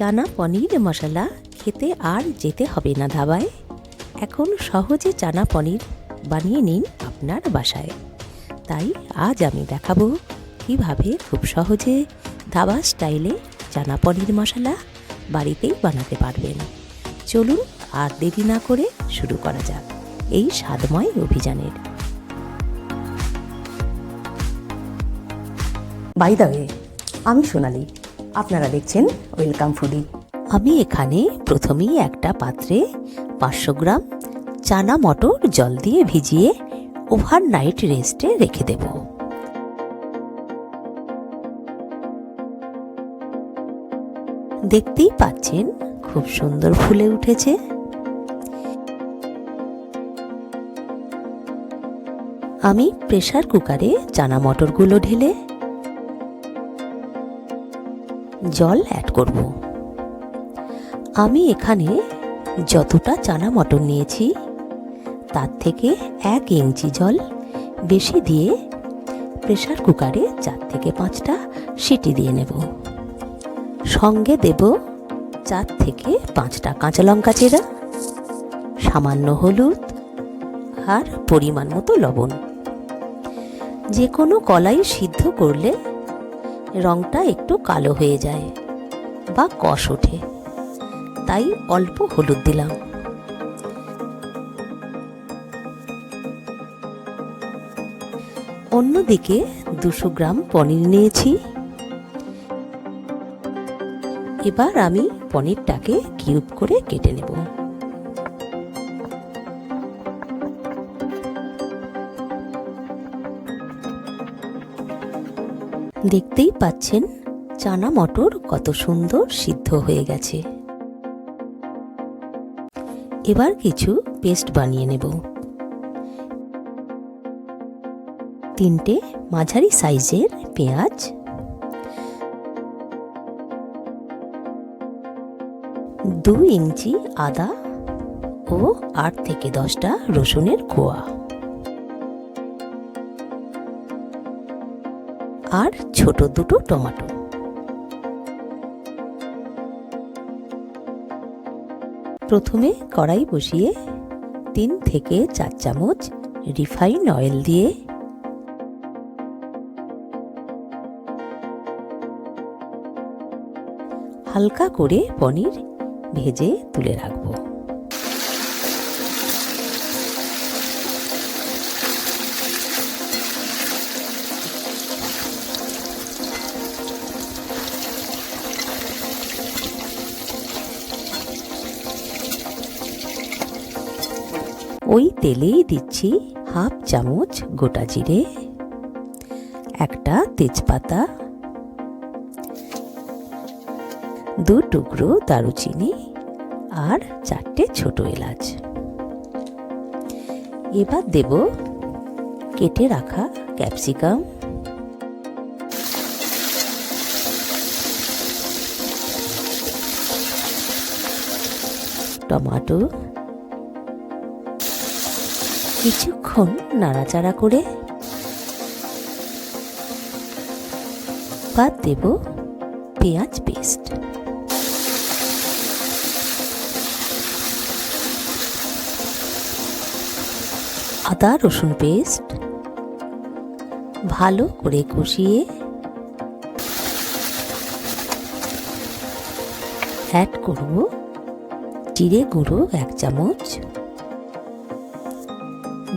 চানা পনির মশলা খেতে আর যেতে হবে না ধাবায়। এখন সহজে চানা পনির বানিয়ে নিন আপনার বাসায়। তাই আজ আমি দেখাবো কিভাবে খুব সহজে ধাবা স্টাইলে চানা পনির মশলা বাড়িতেই বানাতে পারবেন। চলুন আর দেরি না করে শুরু করা যাক এই স্বাদময় অভিযানের। বাই দ্য ওয়ে, আমি সোনালি, আপনারা দেখছেন ওয়েলকাম ফুডি। আমি এখানে প্রথমেই একটা পাত্রে 500 গ্রাম চানা মটর জল দিয়ে ভিজিয়ে ওভারনাইট রেস্টে রেখে দেব। দেখতেই পাচ্ছেন খুব সুন্দর ফুলে উঠেছে। আমি প্রেসার কুকারে চানা মটরগুলো ঢেলে জল অ্যাড করব। আমি এখানে যতটা চানা মটর নিয়েছি তার থেকে 1 ইঞ্চি জল বেশি দিয়ে প্রেসার কুকারে 4 থেকে 5টা সিটি দিয়ে নেব। সঙ্গে দেব 4 থেকে 5টা কাঁচা লঙ্কা চেরা, সামান্য হলুদ আর পরিমাণ মতো লবণ। যে কোনো কলাই সিদ্ধ করলে রঙটা একটু কালো হয়ে যায় বা কষ ওঠে, তাই অল্প হলুদ দিলাম। অন্যদিকে 200 গ্রাম পনির নিয়েছি। এবার আমি পনিরটাকে কিউব করে কেটে নেব। দেখতেই পাচ্ছেন চানা মটর কত সুন্দর সিদ্ধ হয়ে গেছে। এবার কিছু পেস্ট বানিয়ে নেব। 3টে মাঝারি সাইজের পেঁয়াজ, 2 ইঞ্চি আদা ও 8 থেকে 10টা রসুনের কোয়া, আর ছোট 2টো টমেটো। প্রথমে কড়াই বসিয়ে 3 থেকে 4 চামচ রিফাইন অয়েল দিয়ে হালকা করে পনির ভেজে তুলে রাখব। ওই তেলেই দিচ্ছি হাফ চামচ গোটা জিরে, একটা তেজপাতা, 2 টুকরো দারুচিনি আর 4টে ছোট এলাচ। এবার দেব কেটে রাখা ক্যাপসিকাম, টমেটো। কিছুক্ষণ নাড়াচাড়া করে বাদ দেব পেঁয়াজ পেস্ট। আদা রসুন পেস্ট ভালো করে কষিয়ে অ্যাড করব জিরে গুঁড়ো 1 চামচ,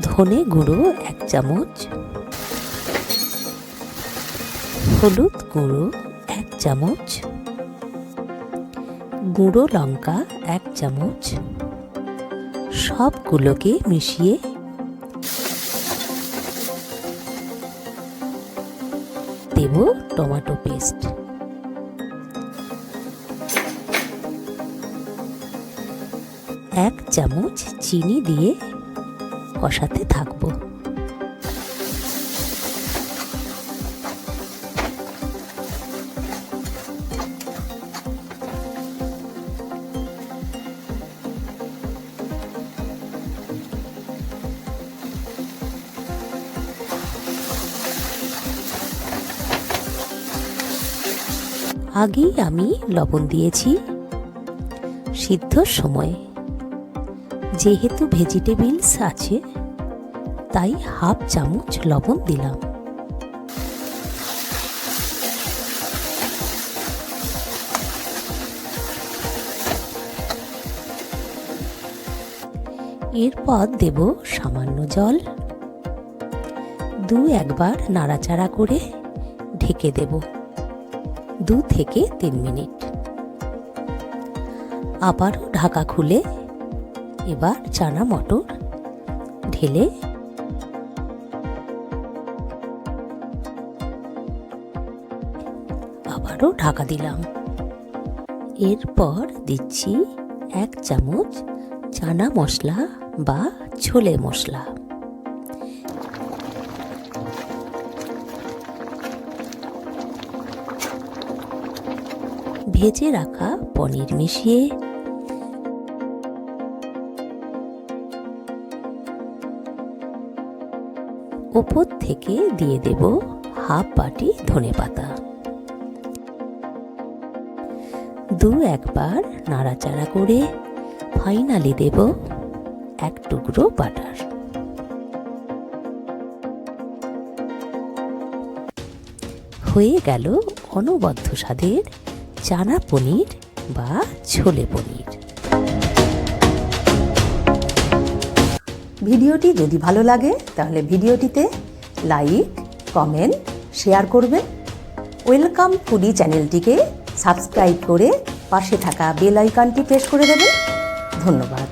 ধনে গুঁড়ো 1 চামচ, হলুদ গুঁড়ো 1 চামচ, গুঁড়ো লঙ্কা 1 চামচ। সবগুলোকে মিশিয়ে দেব টমেটো পেস্ট। এক চামচ চিনি দিয়ে কষাতে থাকবো। আগেই আমি লবণ দিয়েছি, সিদ্ধর সময় যেহেতু ভেজিটেবলস আছে তাই হাফ চামচ লবণ দিলাম। এরপর দেব সামান্য জল, একবার নাড়াচাড়া করে ঢেকে দেব 2 থেকে 3 মিনিট। আবারও ঢাকা খুলে এবার চানা মটর ঢেলে আবারও ঢাকা দিলাম। এরপর দিচ্ছি 1 চামচ চানা মশলা বা ছোলে মশলা। ভেজে রাখা পনির মিশিয়ে ওপর থেকে দিয়ে দেব হাফ বাটি ধনেপাতা। একবার নাড়াচাড়া করে ফাইনালি দেব 1 টুকরো বাটার। হয়ে গেল অনবদ্য স্বাদের চানা পনির বা ছোলে পনির। ভিডিওটি যদি ভালো লাগে তাহলে ভিডিওটিতে লাইক, কমেন্ট, শেয়ার করবেন। ওয়েলকাম ফুডি চ্যানেলটিকে সাবস্ক্রাইব করে পাশে থাকা বেল আইকনটি প্রেস করে দেবেন। ধন্যবাদ।